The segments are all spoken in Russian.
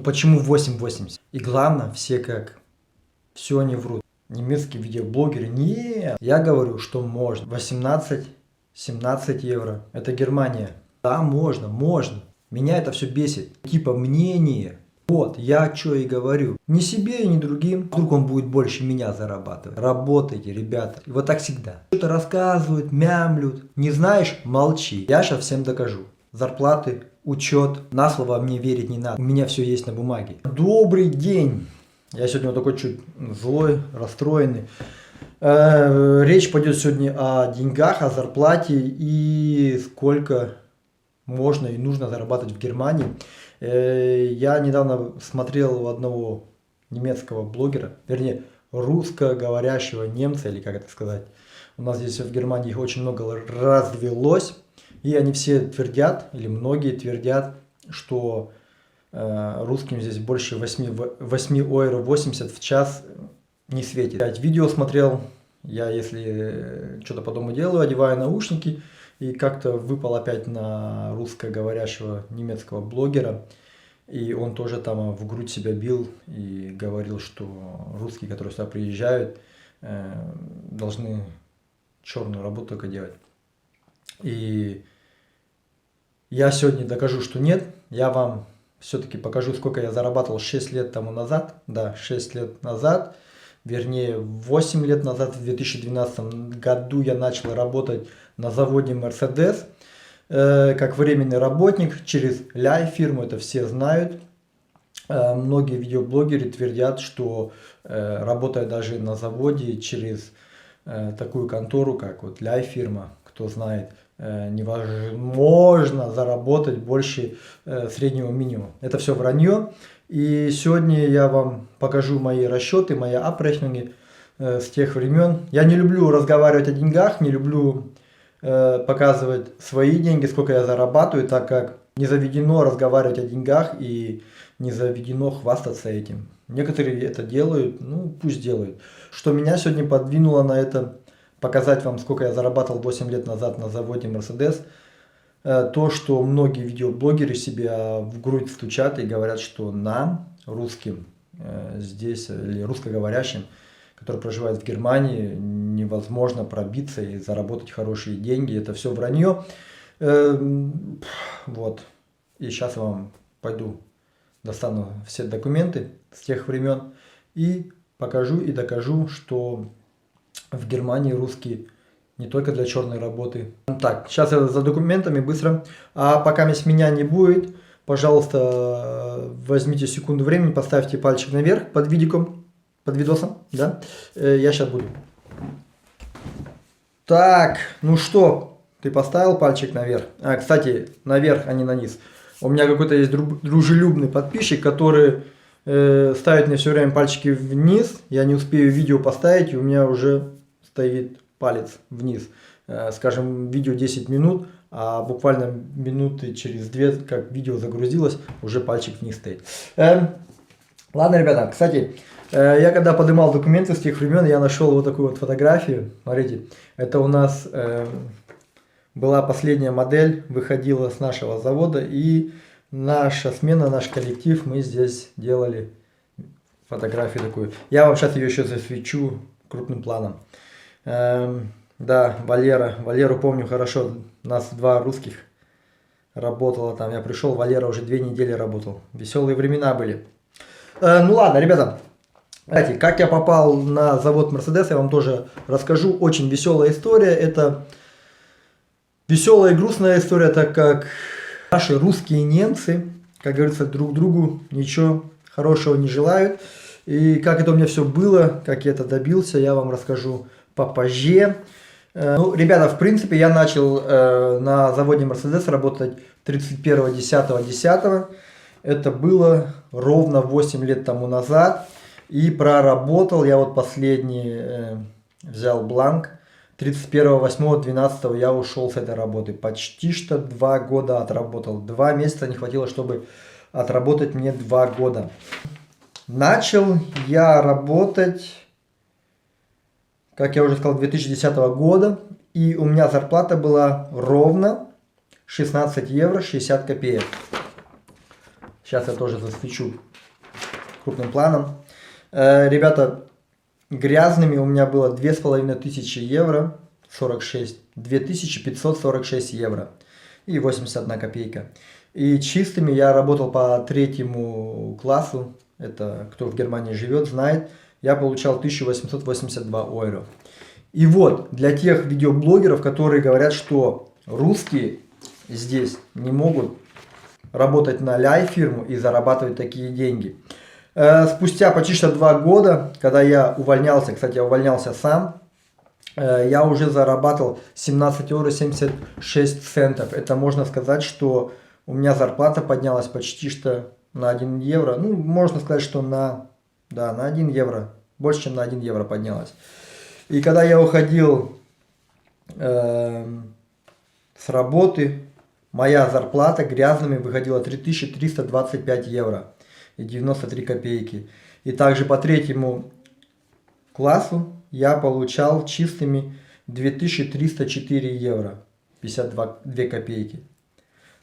Почему 8,80? И главное, все как, все они врут. Немецкие видеоблогеры, не, я говорю, что можно. 18-17 евро, это Германия. Да, можно. Меня это все бесит. Типа мнение. Вот, я что и говорю. Ни себе, ни другим. Вдруг он будет больше меня зарабатывать. Работайте, ребята. И вот так всегда. Что-то рассказывают, мямлют. Не знаешь, молчи. Я сейчас всем докажу. Зарплаты, учет. На слово мне верить не надо. У меня все есть на бумаге. Добрый день. Я сегодня вот такой чуть злой, расстроенный. Речь пойдет сегодня о деньгах, о зарплате и сколько можно и нужно зарабатывать в Германии. Я недавно смотрел у одного немецкого блогера, вернее, русскоговорящего немца, или как это сказать. У нас здесь в Германии их очень много развелось. И они все твердят, или многие твердят, что русским здесь больше 8 евро 80 в час не светит. Видео смотрел, я если что-то по дому делаю, одеваю наушники, и как-то выпал опять на русскоговорящего немецкого блогера, и он тоже там в грудь себя бил и говорил, что русские, которые сюда приезжают, должны черную работу только делать. И я сегодня докажу, что нет. Я вам все-таки покажу, сколько я зарабатывал 6 лет тому назад. Да, 6 лет назад. Вернее, 8 лет назад, в 2012 году, я начал работать на заводе Mercedes. Как временный работник через фирму, это все знают. Многие видеоблогеры твердят, что работая даже на заводе через такую контору, как вот фирма, кто знает, невозможно заработать больше среднего минимума. Это все вранье. И сегодня я вам покажу мои расчеты, мои апрехнинги с тех времен. Я не люблю разговаривать о деньгах, не люблю показывать свои деньги, сколько я зарабатываю, так как не заведено разговаривать о деньгах и не заведено хвастаться этим. Некоторые это делают, ну пусть делают. Что меня сегодня подвинуло на это, показать вам, сколько я зарабатывал 8 лет назад на заводе Mercedes, то, что многие видеоблогеры себя в грудь стучат и говорят, что нам, русским, здесь, или русскоговорящим, которые проживают в Германии, невозможно пробиться и заработать хорошие деньги. Это все вранье. Вот. И сейчас я вам пойду достану все документы с тех времен и покажу и докажу, что в Германии русские не только для черной работы. Так, сейчас я за документами быстро. А пока меня не будет, пожалуйста, возьмите секунду времени, поставьте пальчик наверх под видиком, под видосом, да? Я сейчас буду. Так, ну что, ты поставил пальчик наверх? Кстати, наверх, а не на низ. У меня какой-то есть дружелюбный подписчик, который ставит мне все время пальчики вниз. Я не успею видео поставить, и у меня уже стоит палец вниз. Скажем, видео 10 минут, а буквально минуты через 2, как видео загрузилось, уже пальчик вниз стоит. Ладно, ребята, кстати, я когда поднимал документы с тех времен, я нашел вот такую вот фотографию. Смотрите, это у нас была последняя модель, выходила с нашего завода, и наша смена, наш коллектив, мы здесь делали фотографию такую. Я вам сейчас ее еще засвечу крупным планом. Да, Валеру помню хорошо, нас 2 русских работало там, я пришел, Валера уже 2 недели работал, веселые времена были. Ну ладно, ребята, кстати, как я попал на завод Mercedes, я вам тоже расскажу, очень веселая история, это веселая и грустная история, так как наши русские немцы, как говорится, друг другу ничего хорошего не желают, и как это у меня все было, как я это добился, я вам расскажу попозже. Ну, ребята, в принципе, я начал на заводе Mercedes работать 31.10.10. Это было ровно 8 лет тому назад. И проработал, я вот последний взял бланк. 31.08.12 я ушел с этой работы. Почти что 2 года отработал. 2 месяца не хватило, чтобы отработать мне 2 года. Начал я работать, как я уже сказал, 2010 года, и у меня зарплата была ровно 16 евро 60 копеек. Сейчас я тоже засвечу крупным планом. Ребята, грязными у меня было 2500 евро, 46, 2546 евро и 81 копейка. И чистыми я работал по 3 классу, это кто в Германии живет, знает, я получал 1882 евро. И вот, для тех видеоблогеров, которые говорят, что русские здесь не могут работать на ляй-фирму и зарабатывать такие деньги. Спустя почти что 2 года, когда я увольнялся, кстати, я увольнялся сам, я уже зарабатывал 17 евро 76 центов. Это можно сказать, что у меня зарплата поднялась почти что на 1 евро. Ну, можно сказать, что на 1 евро. Больше, чем на 1 евро поднялась. И когда я уходил с работы, моя зарплата грязными выходила 3325 евро и 93 копейки. И также по 3 классу я получал чистыми 2304 евро 52 копейки.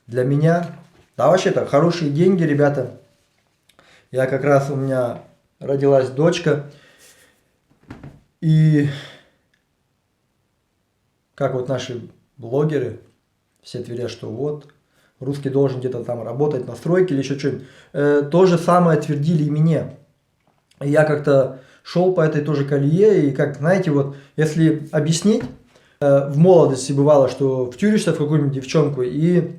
Для меня, да, вообще-то хорошие деньги, ребята. Я как раз, у меня родилась дочка. И как вот наши блогеры все твердят, что вот русский должен где-то там работать на стройке или еще что-нибудь. То же самое твердили и мне. И я как-то шел по этой тоже колее, и как, знаете, вот если объяснить, в молодости бывало, что втюришься в какую-нибудь девчонку, и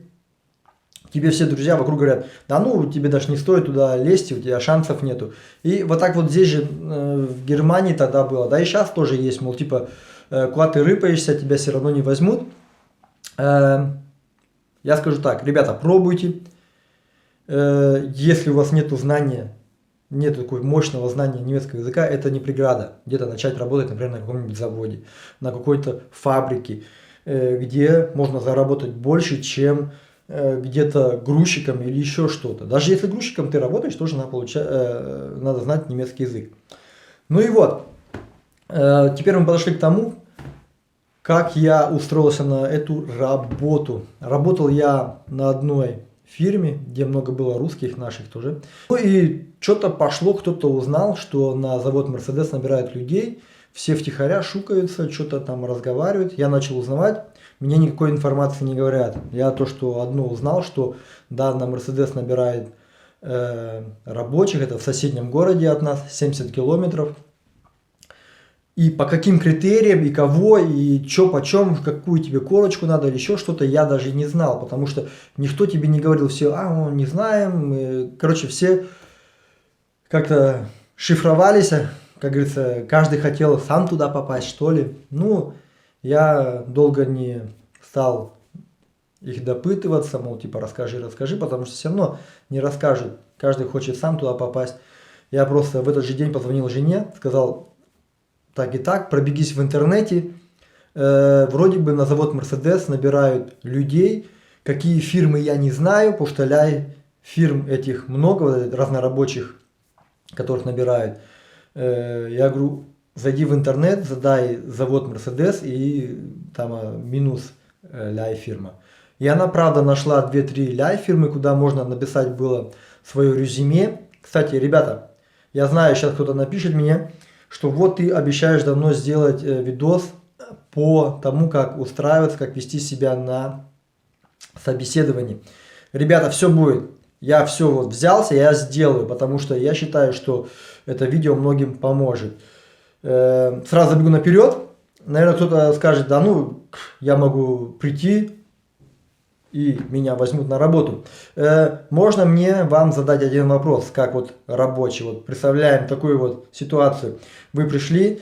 тебе все друзья вокруг говорят, да ну, тебе даже не стоит туда лезть, у тебя шансов нету. И вот так вот здесь же в Германии тогда было, да и сейчас тоже есть, мол, типа, куда ты рыпаешься, тебя все равно не возьмут. Я скажу так, ребята, пробуйте, если у вас нету знания, нет такого мощного знания немецкого языка, это не преграда. Где-то начать работать, например, на каком-нибудь заводе, на какой-то фабрике, где можно заработать больше, чем где-то грузчиком или еще что-то. Даже если грузчиком ты работаешь, тоже надо знать немецкий язык. Ну и вот, теперь мы подошли к тому, как я устроился на эту работу. Работал я на одной фирме, где много было русских наших тоже. Ну и что-то пошло, кто-то узнал, что на завод Mercedes набирают людей, все втихаря шукаются, что-то там разговаривают. Я начал узнавать, мне никакой информации не говорят. Я то, что одно узнал, что да, на Mercedes набирает рабочих, это в соседнем городе от нас, 70 километров. И по каким критериям, и кого, и что почем, какую тебе корочку надо, или еще что-то, я даже не знал, потому что никто тебе не говорил, все, не знаем, короче, все как-то шифровались, как говорится, каждый хотел сам туда попасть, что ли. Ну, я долго не стал их допытываться, мол, типа, расскажи, потому что все равно не расскажут, каждый хочет сам туда попасть. Я просто в этот же день позвонил жене, сказал, так и так, пробегись в интернете, вроде бы на завод Mercedes набирают людей, какие фирмы я не знаю, потому что фирм этих много, разнорабочих, которых набирают. Я говорю, зайди в интернет, задай завод Mercedes и там минус фирма. И она, правда, нашла 2-3 фирмы, куда можно написать было свое резюме. Кстати, ребята, я знаю, сейчас кто-то напишет мне, что вот ты обещаешь давно сделать видос по тому, как устраиваться, как вести себя на собеседовании. Ребята, все будет. Я все вот взялся, я сделаю, потому что я считаю, что это видео многим поможет. Сразу бегу наперед. Наверное, кто-то скажет, да ну, я могу прийти и меня возьмут на работу. Можно мне вам задать один вопрос, как вот рабочий. Вот представляем такую вот ситуацию. Вы пришли,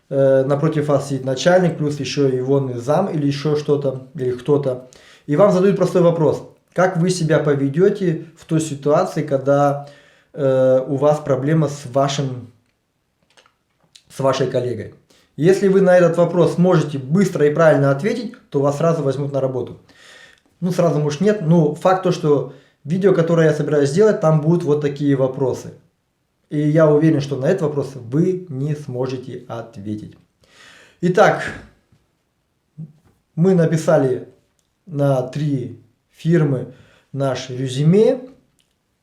напротив вас сидит начальник, плюс еще и вон зам или еще что-то, или кто-то. И вам задают простой вопрос. Как вы себя поведете в той ситуации, когда у вас проблема с вашей коллегой? Если вы на этот вопрос можете быстро и правильно ответить, то вас сразу возьмут на работу. Ну, сразу, может, нет. Но факт то, что видео, которое я собираюсь сделать, там будут вот такие вопросы. И я уверен, что на этот вопрос вы не сможете ответить. Итак, мы написали на 3 фирмы наш резюме.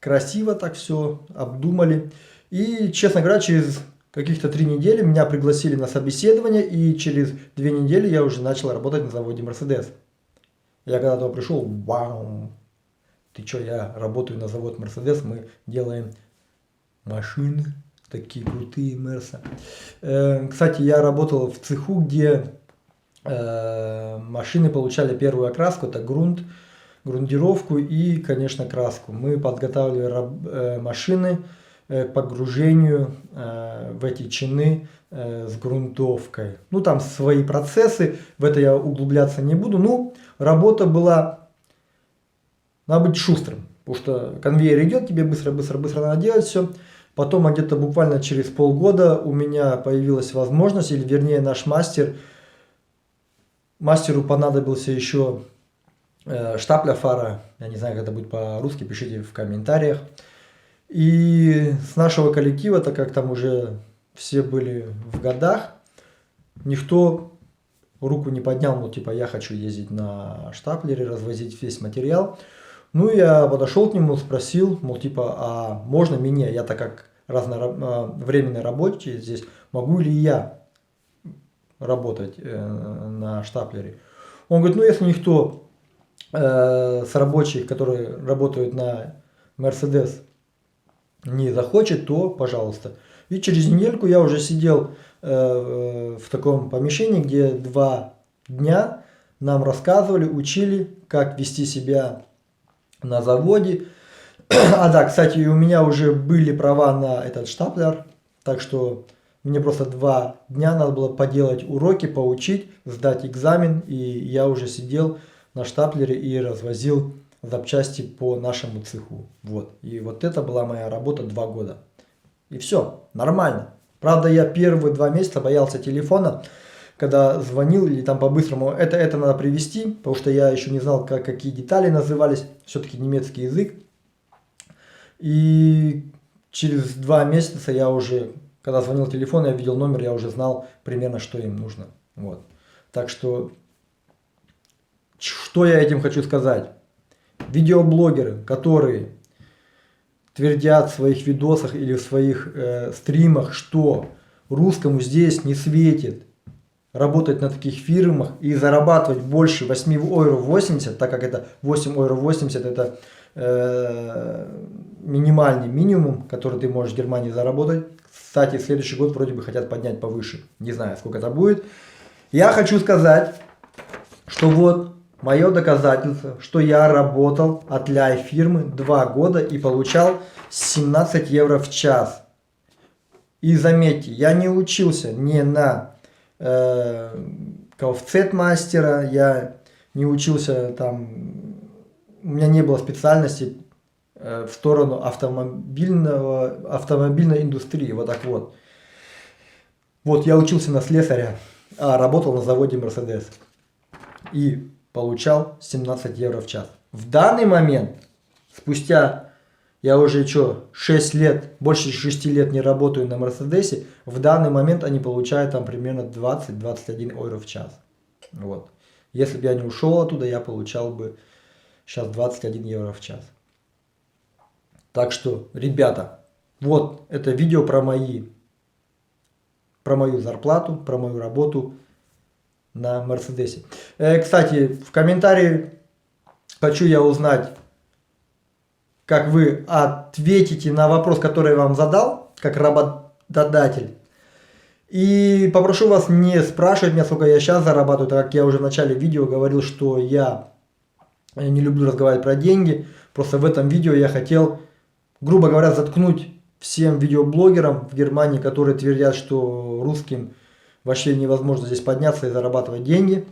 красиво так все обдумали. И, честно говоря, через каких-то 3 недели меня пригласили на собеседование, и через 2 недели я уже начал работать на заводе Mercedes. Я когда туда пришел, вау, ты чё, я работаю на завод Mercedes, мы делаем машины, такие крутые Мерса. Кстати, я работал в цеху, где машины получали первую окраску, это грунт, грунтировку и, конечно, краску. Мы подготавливали машины к погружению в эти чины с грунтовкой. Ну, там свои процессы, в это я углубляться не буду. Ну, работа была, надо быть шустрым, потому что конвейер идет, тебе быстро надо делать все. Потом где-то буквально через полгода у меня появилась возможность, или вернее наш мастеру понадобился еще штапля фара, я не знаю, как это будет по-русски, пишите в комментариях. И с нашего коллектива, так как там уже все были в годах, никто руку не поднял, мол, типа, я хочу ездить на штаплере, развозить весь материал. Ну, я подошел к нему, спросил, мол, типа, а можно мне, я так как временный рабочий здесь, могу ли я работать на штаплере? Он говорит, ну, если никто с рабочих, которые работают на Mercedes, не захочет, то пожалуйста. И через недельку я уже сидел в таком помещении, где 2 дня нам рассказывали, учили, как вести себя на заводе. А да, кстати, у меня уже были права на этот штаплер, так что мне просто 2 дня надо было поделать уроки, поучить, сдать экзамен, и я уже сидел на штаплере и развозил запчасти по нашему цеху. Вот. И вот это была моя работа 2 года. И все, нормально. Правда, я первые 2 месяца боялся телефона, когда звонил или там по-быстрому. Это надо привезти, потому что я еще не знал, какие детали назывались. Все-таки немецкий язык. И через 2 месяца я уже, когда звонил телефон, я видел номер, я уже знал примерно, что им нужно. Вот. Так что я этим хочу сказать? Видеоблогеры, которые твердят в своих видосах или в своих стримах, что русскому здесь не светит работать на таких фирмах и зарабатывать больше 8,80 €, так как это 8,80 € это минимальный минимум, который ты можешь в Германии заработать. Кстати, в следующий год вроде бы хотят поднять повыше. Не знаю, сколько это будет. Я хочу сказать, что вот мое доказательство, что я работал от фирмы 2 года и получал 17 евро в час. И заметьте, я не учился не на Kfz-мастера, я не учился там, у меня не было специальности в сторону автомобильной индустрии, вот так вот. Вот я учился на слесаря, а работал на заводе Mercedes. И получал 17 евро в час. В данный момент, спустя, я уже 6 лет, больше 6 лет не работаю на Мерседесе, в данный момент они получают там примерно 20-21 € в час. Вот. Если бы я не ушел оттуда, я получал бы сейчас 21 евро в час. Так что, ребята, вот это видео про мою зарплату, про мою работу на Мерседесе. Кстати, в комментарии хочу я узнать, как вы ответите на вопрос, который я вам задал, как работодатель. И попрошу вас не спрашивать меня, сколько я сейчас зарабатываю, так как я уже в начале видео говорил, что я не люблю разговаривать про деньги. Просто в этом видео я хотел, грубо говоря, заткнуть всем видеоблогерам в Германии, которые твердят, что русским вообще невозможно здесь подняться и зарабатывать деньги.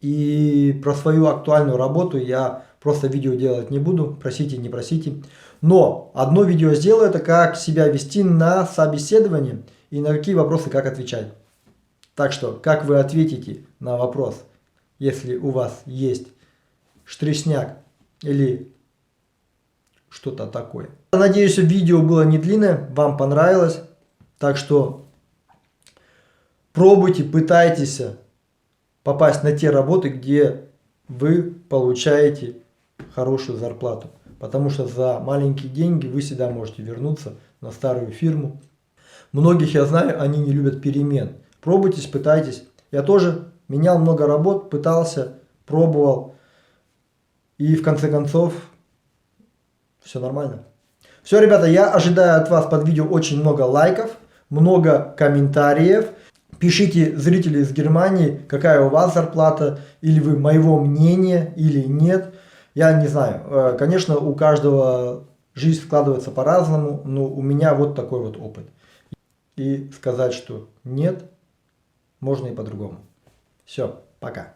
И про свою актуальную работу я просто видео делать не буду, просите, не просите. Но одно видео сделаю, это как себя вести на собеседовании и на какие вопросы как отвечать. Так что, как вы ответите на вопрос, если у вас есть штришняк или что-то такое. Надеюсь, видео было не длинное, вам понравилось. Так что пробуйте, пытайтесь попасть на те работы, где вы получаете хорошую зарплату. потому что за маленькие деньги вы всегда можете вернуться на старую фирму. Многих я знаю, они не любят перемен. Пробуйтесь, пытайтесь. Я тоже менял много работ, пытался, пробовал. И в конце концов, все нормально. Все, ребята, я ожидаю от вас под видео очень много лайков, много комментариев. Пишите, зрители из Германии, какая у вас зарплата, или вы моего мнения, или нет. Я не знаю. Конечно, у каждого жизнь складывается по-разному, но у меня вот такой вот опыт. И сказать, что нет, можно и по-другому. Все, пока.